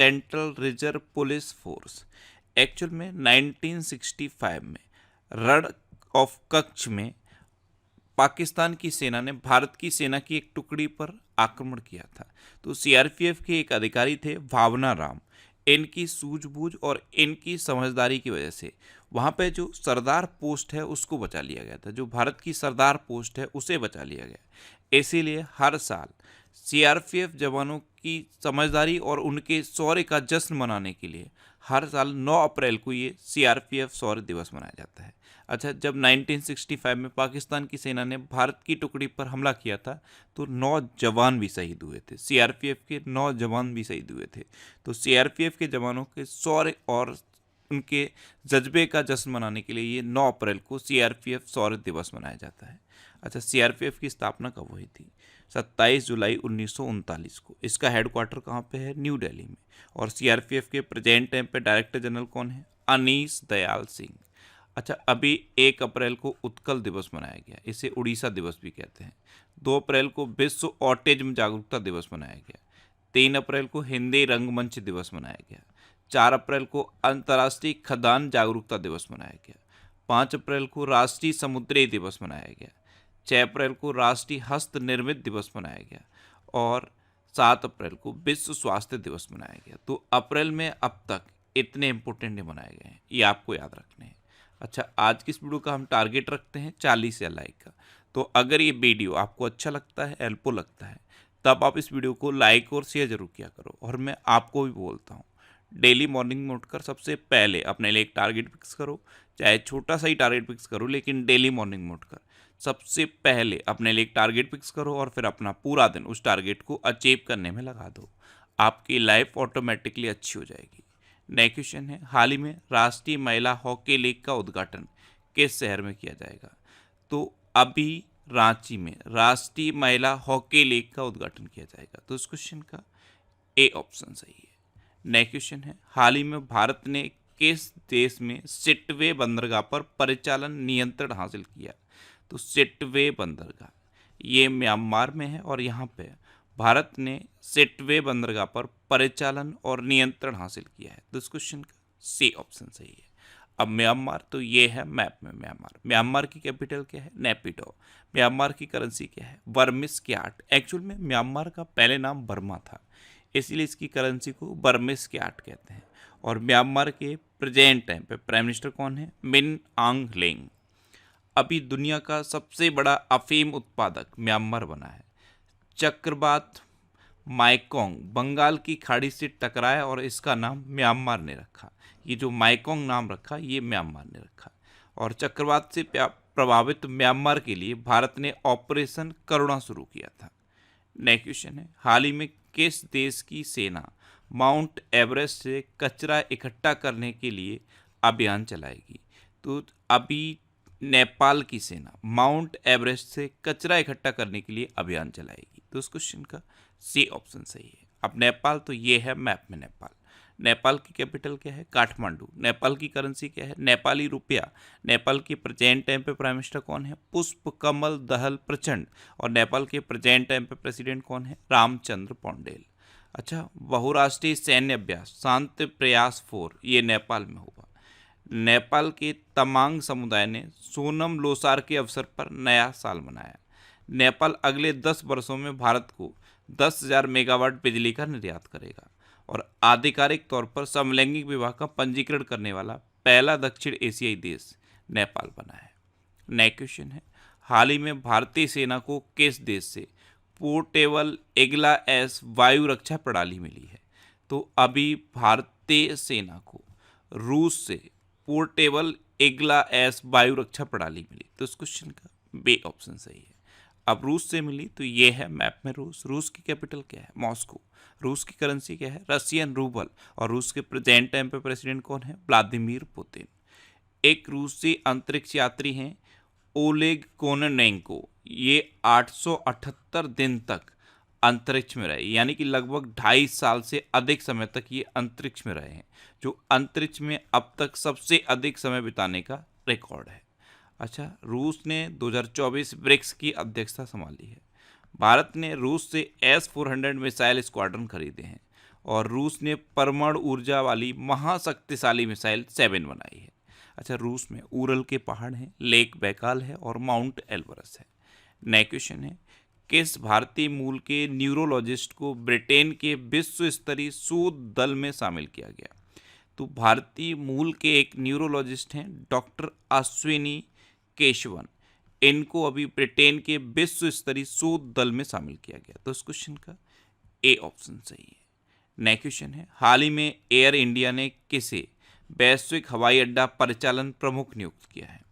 Central reserve police force. Actual में 1965 में रण of Kutch में पाकिस्तान की सेना ने भारत की सेना की एक टुकड़ी पर आक्रमण किया था। तो सीआरपीएफ के एक अधिकारी थे भावना राम। इनकी सूझबूझ और इनकी समझदारी की वजह से वहाँ पे जो सरदार पोस्ट है उसको बचा लिया गया था, जो भारत की सरदार पोस्ट है उसे बचा लिया गया। इसीलिए हर साल सीआरपीएफ जवानों की समझदारी और उनके शौर्य का जश्न मनाने के लिए हर साल 9 अप्रैल को ये सीआरपीएफ शौर्य दिवस मनाया जाता है। अच्छा, जब 1965 में पाकिस्तान की सेना ने भारत की टुकड़ी पर हमला किया था तो 9 जवान भी शहीद हुए थे, सीआरपीएफ के 9 जवान भी शहीद हुए थे। तो सीआरपीएफ के जवानों के शौर्य और उनके जज्बे का जश्न मनाने के लिए ये 9 अप्रैल को सीआरपीएफ शौर्य दिवस मनाया जाता है। अच्छा, सीआरपीएफ की स्थापना कब हुई थी? 27 जुलाई 1939 को। इसका हेडक्वार्टर कहाँ पे है? न्यू दिल्ली में। और सीआरपीएफ के प्रेजेंट टाइम पे डायरेक्टर जनरल कौन है? अनीस दयाल सिंह। अच्छा, अभी 1 अप्रैल को उत्कल दिवस मनाया गया, इसे उड़ीसा दिवस भी कहते हैं। 2 अप्रैल को विश्व ऑटिज्म जागरूकता दिवस मनाया गया। 3 अप्रैल को हिंदी रंगमंच दिवस मनाया गया। 4 अप्रैल को अंतर्राष्ट्रीय खदान जागरूकता दिवस मनाया गया। 5 अप्रैल को राष्ट्रीय समुद्री दिवस मनाया गया। 6 अप्रैल को राष्ट्रीय हस्त निर्मित दिवस मनाया गया और 7 अप्रैल को विश्व स्वास्थ्य दिवस मनाया गया। तो अप्रैल में अब तक इतने इंपॉर्टेंट डे मनाए गए हैं, ये आपको याद रखने हैं। अच्छा, आज की इस वीडियो का हम टारगेट रखते हैं 40 या लाइक का। तो अगर ये वीडियो आपको अच्छा लगता है, हेल्पफुल लगता है, तब आप इस वीडियो को लाइक और शेयर जरूर किया करो। और मैं आपको भी बोलता हूँ, डेली मॉर्निंग में उठकर सबसे पहले अपने लिए एक टारगेट फिक्स करो, चाहे छोटा सा ही टारगेट फिक्स करो, लेकिन डेली मॉर्निंग में उठकर सबसे पहले अपने लिए एक टारगेट फिक्स करो और फिर अपना पूरा दिन उस टारगेट को अचीव करने में लगा दो। आपकी लाइफ ऑटोमेटिकली अच्छी हो जाएगी। नेक्स्ट क्वेश्चन है, हाल ही में राष्ट्रीय महिला हॉकी लीग का उद्घाटन किस शहर में किया जाएगा? तो अभी रांची में राष्ट्रीय महिला हॉकी लीग का उद्घाटन किया जाएगा। तो इस क्वेश्चन का ए ऑप्शन सही है। नेक्स्ट क्वेश्चन है, हाल ही में भारत ने किस देश में सिटवे बंदरगाह पर परिचालन नियंत्रण हासिल किया? तो सिटवे बंदरगाह ये म्यांमार में है और यहाँ पे भारत ने सिटवे बंदरगाह पर परिचालन और नियंत्रण हासिल किया है। तो इस क्वेश्चन का सी ऑप्शन सही है। अब म्यांमार, तो ये है मैप में म्यांमार। म्यांमार की कैपिटल क्या है? नेपिडो। म्यांमार की करेंसी क्या है? Burmese CAT. एक्चुअल में म्यांमार का पहले नाम बर्मा था, इसीलिए इसकी करेंसी को बर्मिस क्याट कहते हैं। और म्यांमार के प्रेजेंट टाइम पे प्राइम मिनिस्टर कौन है? मिन आंग ह्लेंग। अभी दुनिया का सबसे बड़ा अफीम उत्पादक म्यांमार बना है। चक्रवात माइकोंग बंगाल की खाड़ी से टकराया और इसका नाम म्यांमार ने रखा। ये जो माइकोंग नाम रखा ये म्यांमार ने रखा। और चक्रवात से प्रभावित म्यांमार के लिए भारत ने ऑपरेशन करुणा शुरू किया था। नेक्स्ट क्वेश्चन है, हाल ही में किस देश की सेना माउंट एवरेस्ट से कचरा इकट्ठा करने के लिए अभियान चलाएगी? तो अभी नेपाल की सेना माउंट एवरेस्ट से कचरा इकट्ठा करने के लिए अभियान चलाएगी। तो इस क्वेश्चन का सी ऑप्शन सही है। अब नेपाल, तो ये है मैप में नेपाल। नेपाल की कैपिटल क्या है? काठमांडू। नेपाल की करेंसी क्या है? नेपाली रुपया। नेपाल के प्रेजेंट टाइम पे प्राइम मिनिस्टर कौन है? पुष्प कमल दहल प्रचंड। और नेपाल के प्रेजेंट टाइम पे प्रेसिडेंट कौन है? रामचंद्र पौडेल। अच्छा, बहुराष्ट्रीय सैन्य अभ्यास शांति प्रयास 4 ये नेपाल में हुआ। नेपाल के तमांग समुदाय ने सोनम लोसार के अवसर पर नया साल मनाया। नेपाल अगले 10 वर्षों में भारत को 10,000 मेगावाट बिजली का निर्यात करेगा और आधिकारिक तौर पर समलैंगिक विवाह का पंजीकरण करने वाला पहला दक्षिण एशियाई देश नेपाल बना है। नेक्स्ट क्वेश्चन है, हाल ही में भारतीय सेना को किस देश से पोर्टेबल एगला एस वायु रक्षा प्रणाली मिली है? तो अभी भारतीय सेना को रूस से पोर्टेबल एगला एस वायु रक्षा प्रणाली मिली। तो इस क्वेश्चन का बी ऑप्शन सही है। अब रूस से मिली, तो ये है मैप में रूस। रूस की कैपिटल क्या है? मॉस्को। रूस की करेंसी क्या है? Russian rouble. और रूस के प्रेजेंट टाइम पे प्रेसिडेंट कौन है? Vladimir Putin. एक रूसी अंतरिक्ष यात्री हैं ओलेग कोननेंको। ये 878 दिन तक अंतरिक्ष में रहे, यानी कि लगभग 2.5 साल से अधिक समय तक ये अंतरिक्ष में रहे हैं, जो अंतरिक्ष में अब तक सबसे अधिक समय बिताने का रिकॉर्ड है। अच्छा, रूस ने 2024 ब्रिक्स की अध्यक्षता संभाली है। भारत ने रूस से S-400 मिसाइल स्क्वाड्रन खरीदे हैं और रूस ने परमाणु ऊर्जा वाली महाशक्तिशाली मिसाइल 7 बनाई है। अच्छा, रूस में उरल के पहाड़ हैं, लेक बैकाल है और माउंट एल्बरस है। नेक्स्ट क्वेश्चन है, किस भारतीय मूल के न्यूरोलॉजिस्ट को ब्रिटेन के विश्व स्तरीय शोध दल में शामिल किया गया? तो भारतीय मूल के एक न्यूरोलॉजिस्ट हैं डॉक्टर अश्विनी केशवन। इनको अभी ब्रिटेन के विश्व स्तरीय शोध दल में शामिल किया गया। तो इस क्वेश्चन का ए ऑप्शन सही है। नेक्स्ट क्वेश्चन है, हाल ही में एयर इंडिया ने किसे वैश्विक हवाई अड्डा परिचालन प्रमुख नियुक्त किया है?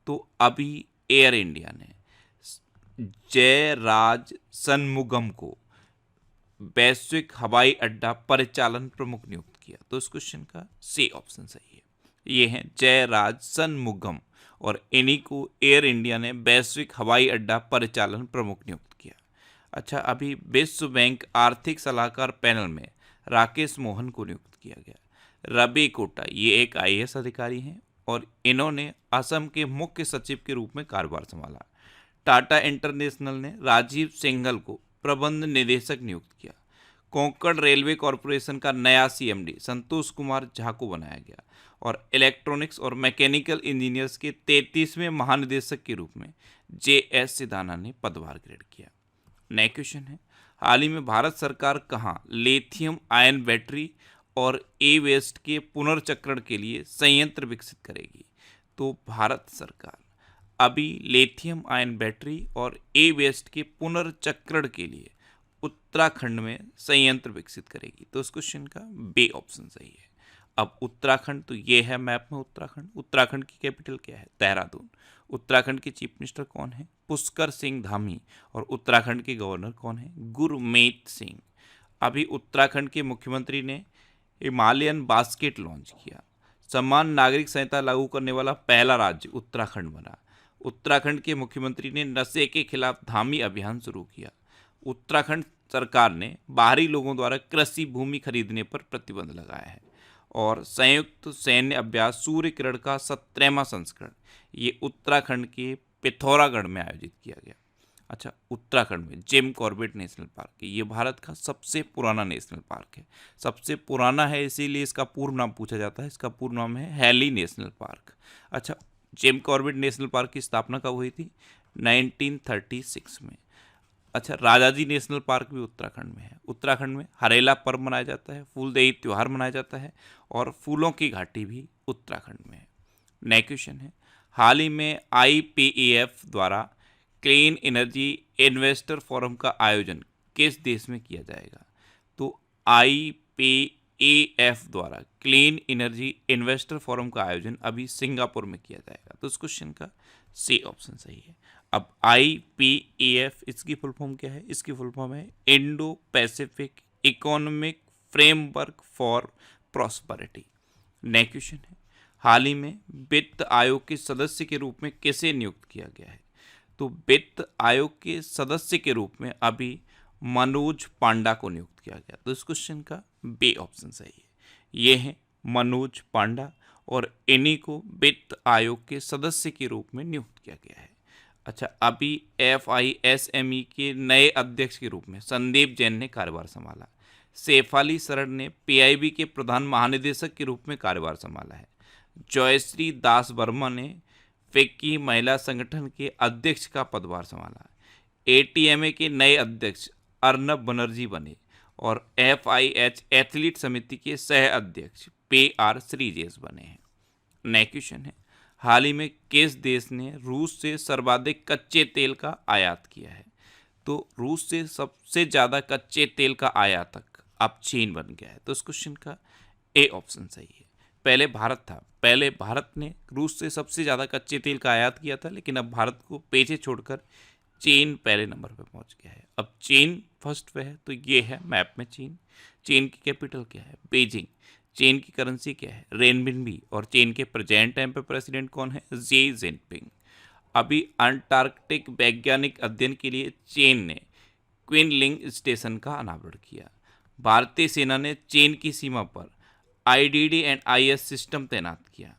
तो अभी एयर इंडिया ने जयराज सनमुगम को वैश्विक हवाई अड्डा परिचालन प्रमुख नियुक्त किया। तो इस क्वेश्चन का सी ऑप्शन सही है। ये हैं जयराज सनमुगम और इन्हीं को एयर इंडिया ने वैश्विक हवाई अड्डा परिचालन प्रमुख नियुक्त किया। अच्छा, अभी विश्व बैंक आर्थिक सलाहकार पैनल में राकेश मोहन को नियुक्त किया गया। रवि कोटा ये एक आईएएस अधिकारी हैं और इन्होंने असम के मुख्य सचिव के रूप में कार्यभार संभाला। टाटा इंटरनेशनल ने राजीव सिंघल को प्रबंध निदेशक नियुक्त किया। कोंकण रेलवे कॉरपोरेशन का नया सीएमडी संतोष कुमार झा को बनाया गया और इलेक्ट्रॉनिक्स और मैकेनिकल इंजीनियर्स के 33वें महानिदेशक के रूप में जेएस सिधाना ने पदभार ग्रहण किया। नेक्स्ट क्वेश्चन है, हाल ही में भारत सरकार कहाँ लिथियम आयन बैटरी और ई वेस्ट के पुनर्चक्रण के लिए संयंत्र विकसित करेगी? तो भारत सरकार अभी लिथियम आयन बैटरी और ई वेस्ट के पुनर्चक्रण के लिए उत्तराखंड में संयंत्र विकसित करेगी। तो इस क्वेश्चन का बी ऑप्शन सही है। अब उत्तराखंड, तो ये है मैप में उत्तराखंड। उत्तराखंड की कैपिटल क्या है? देहरादून। उत्तराखंड के चीफ मिनिस्टर कौन है? पुष्कर सिंह धामी। और उत्तराखंड के गवर्नर कौन है? गुरमीत सिंह। अभी उत्तराखंड के मुख्यमंत्री ने हिमालयन बास्केट लॉन्च किया। समान नागरिक संहिता लागू करने वाला पहला राज्य उत्तराखंड बना। उत्तराखंड के मुख्यमंत्री ने नशे के खिलाफ धामी अभियान शुरू किया। उत्तराखंड सरकार ने बाहरी लोगों द्वारा कृषि भूमि खरीदने पर प्रतिबंध लगाया है। और संयुक्त सैन्य अभ्यास सूर्य किरण का 17वां संस्करण ये उत्तराखंड के पिथौरागढ़ में आयोजित किया गया। अच्छा, उत्तराखंड में जिम कॉर्बेट नेशनल पार्क है। ये भारत का सबसे पुराना नेशनल पार्क है। सबसे पुराना है इसीलिए इसका पूर्ण नाम पूछा जाता है। इसका पूर्ण नाम है हैली नेशनल पार्क। अच्छा, जिम कॉर्बेट नेशनल पार्क की स्थापना कब हुई थी? 1936 में। अच्छा, राजाजी नेशनल पार्क भी उत्तराखंड में है। उत्तराखंड में हरेला पर्व मनाया जाता है, फूलदेई त्यौहार मनाया जाता है और फूलों की घाटी भी उत्तराखंड में है। नेक्स्ट क्वेश्चन है, हाल ही में IPEF द्वारा क्लीन एनर्जी इन्वेस्टर फोरम का आयोजन किस देश में किया जाएगा? तो IPEF द्वारा क्लीन एनर्जी इन्वेस्टर फोरम का आयोजन अभी सिंगापुर में किया जाएगा। तो इस क्वेश्चन का सी ऑप्शन सही है। अब IPEF इसकी फुल फॉर्म क्या है? इसकी फुल फॉर्म है Indo Pacific economic framework for prosperity. Next question है, हाल ही में वित्त आयोग के सदस्य के रूप में किसे नियुक्त किया गया है? तो वित्त आयोग के सदस्य के रूप में अभी मनोज पांडा को नियुक्त किया गया। तो इस क्वेश्चन का बी ऑप्शन सही है। ये है मनोज पांडा और इन्हीं को वित्त आयोग के सदस्य के रूप में नियुक्त किया गया है। अच्छा, अभी FISME के नए अध्यक्ष के रूप में संदीप जैन ने कार्यभार संभाला। शेफाली शरण ने PIB के प्रधान महानिदेशक के रूप में कार्यभार संभाला है। जयश्री दास वर्मा ने फिक्की महिला संगठन के अध्यक्ष का पदभार संभाला। ATMA के नए अध्यक्ष अर्नब बनर्जी बने और FIH एथलीट समिति के सह अध्यक्ष PR श्रीजेश बने हैं। नेक्स्ट क्वेश्चन है, हाल ही में किस देश ने रूस से सर्वाधिक कच्चे तेल का आयात किया है? तो रूस से सबसे ज़्यादा कच्चे तेल का आयातक अब चीन बन गया है। तो इस क्वेश्चन का ए ऑप्शन सही है। पहले भारत था। पहले भारत ने रूस से सबसे ज़्यादा कच्चे तेल का आयात किया था, लेकिन अब भारत को पीछे छोड़कर चीन पहले नंबर पर पहुंच गया है। अब चीन फर्स्ट पे है। तो ये है मैप में चीन। चीन की कैपिटल क्या है? बीजिंग। चीन की करेंसी क्या है? रेनबिनबी। और चीन के प्रेजेंट टाइम पे प्रेसिडेंट कौन है? Xi Jinping. अभी अंटार्कटिक वैज्ञानिक अध्ययन के लिए चीन ने क्विनलिंग स्टेशन का अनावरण किया। भारतीय सेना ने चीन की सीमा पर IDD एंड IS सिस्टम तैनात किया।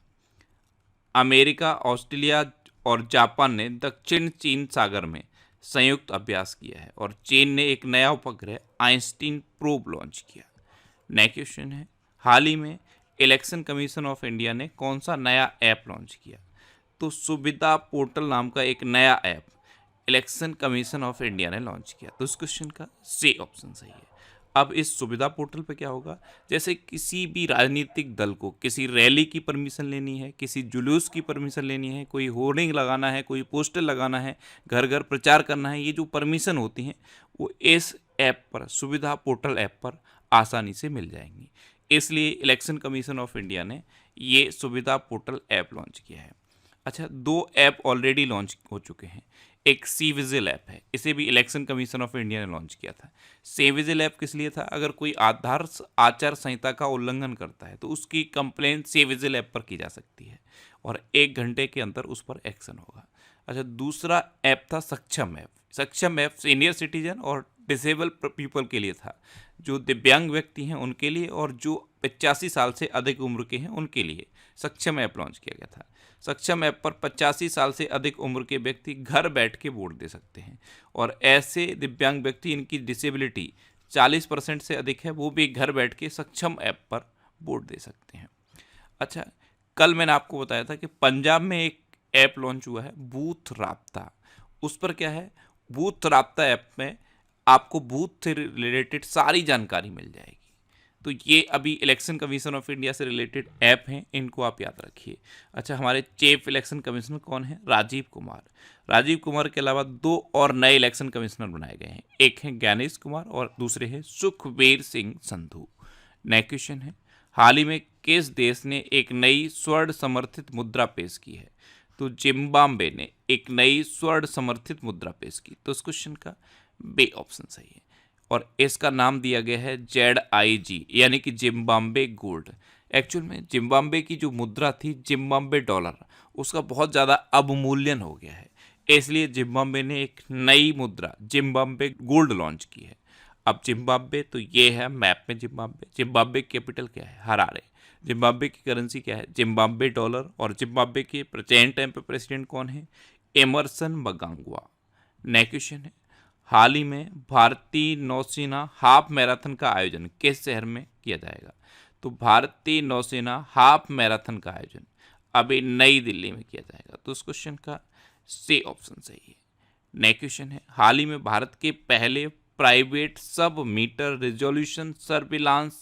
अमेरिका, ऑस्ट्रेलिया और जापान ने दक्षिण चीन सागर में संयुक्त अभ्यास किया है और चीन ने एक नया उपग्रह आइंस्टीन प्रोब लॉन्च किया। नेक्स्ट क्वेश्चन है, हाल ही में इलेक्शन कमीशन ऑफ इंडिया ने कौन सा नया ऐप लॉन्च किया? तो सुविधा पोर्टल नाम का एक नया app election commission of India ने लॉन्च किया। तो इस क्वेश्चन का सी ऑप्शन सही है। अब इस सुविधा पोर्टल पे क्या होगा, जैसे किसी भी राजनीतिक दल को किसी रैली की परमिशन लेनी है, किसी जुलूस की परमिशन लेनी है, कोई होर्डिंग लगाना है, कोई पोस्टर लगाना है, घर घर प्रचार करना है, ये जो परमिशन होती हैं वो इस ऐप पर, सुविधा पोर्टल ऐप पर आसानी से मिल जाएंगी। इसलिए इलेक्शन कमीशन ऑफ इंडिया ने ये सुविधा पोर्टल ऐप लॉन्च किया है। अच्छा, 2 ऐप ऑलरेडी लॉन्च हो चुके हैं। एक सी विजिल ऐप है, इसे भी इलेक्शन कमीशन ऑफ इंडिया ने लॉन्च किया था। सी विजिल ऐप किस लिए था, अगर कोई आचार संहिता का उल्लंघन करता है तो उसकी कंप्लेंट सी विजिल ऐप पर की जा सकती है और 1 घंटे के अंदर उस पर एक्शन होगा। अच्छा, दूसरा ऐप था सक्षम ऐप। सक्षम ऐप सीनियर सिटीजन और डिसेबल पीपल के लिए था, जो दिव्यांग व्यक्ति हैं उनके लिए और जो 85 साल से अधिक उम्र के हैं उनके लिए सक्षम ऐप लॉन्च किया गया था। सक्षम ऐप पर 85 साल से अधिक उम्र के व्यक्ति घर बैठ के वोट दे सकते हैं और ऐसे दिव्यांग व्यक्ति, इनकी डिसेबिलिटी 40% से अधिक है, वो भी घर बैठ के सक्षम ऐप पर वोट दे सकते हैं। अच्छा, कल मैंने आपको बताया था कि पंजाब में एक ऐप लॉन्च हुआ है बूथ राब्ता। उस पर क्या है, बूथ राब्ता ऐप में आपको बूथ से रिलेटेड सारी जानकारी मिल जाएगी। तो ये अभी इलेक्शन कमीशन ऑफ इंडिया से रिलेटेड ऐप हैं, इनको आप याद रखिए। अच्छा, हमारे चीफ इलेक्शन कमिश्नर कौन है? राजीव कुमार। राजीव कुमार के अलावा 2 और नए इलेक्शन कमिश्नर बनाए गए हैं, एक है ज्ञानेश कुमार और दूसरे हैं सुखबीर सिंह संधू। नेक्स्ट क्वेश्चन है, हाल ही में किस देश ने एक नई स्वर्ण समर्थित मुद्रा पेश की है? तो जिम्बाब्वे ने एक नई स्वर्ण समर्थित मुद्रा पेश की। तो इस क्वेश्चन का बी ऑप्शन सही है और इसका नाम दिया गया है ZIG, यानी कि जिम्बाब्वे गोल्ड। एक्चुअल में जिम्बाब्वे की जो मुद्रा थी, जिम्बाब्वे डॉलर, उसका बहुत ज़्यादा अवमूल्यन हो गया है, इसलिए जिम्बाब्वे ने एक नई मुद्रा जिम्बाब्वे गोल्ड लॉन्च की है। अब जिम्बाब्वे, तो ये है मैप में जिम्बाब्वे। जिम्बाब्वे कैपिटल क्या है? हरारे। जिम्बाब्वे की करेंसी क्या है? Zimbabwe dollar. और जिम्बाब्वे के प्रेजेंट टाइम पे प्रेसिडेंट कौन है? एमरसन मनांगवा। नेक्स्ट क्वेश्चन है, हाल ही में भारतीय नौसेना हाफ मैराथन का आयोजन किस शहर में किया जाएगा? तो भारतीय नौसेना हाफ मैराथन का आयोजन अभी नई दिल्ली में किया जाएगा। तो इस क्वेश्चन का सी ऑप्शन सही है। नेक्स्ट क्वेश्चन है, हाल ही में भारत के पहले प्राइवेट सब मीटर रिजोल्यूशन सर्विलांस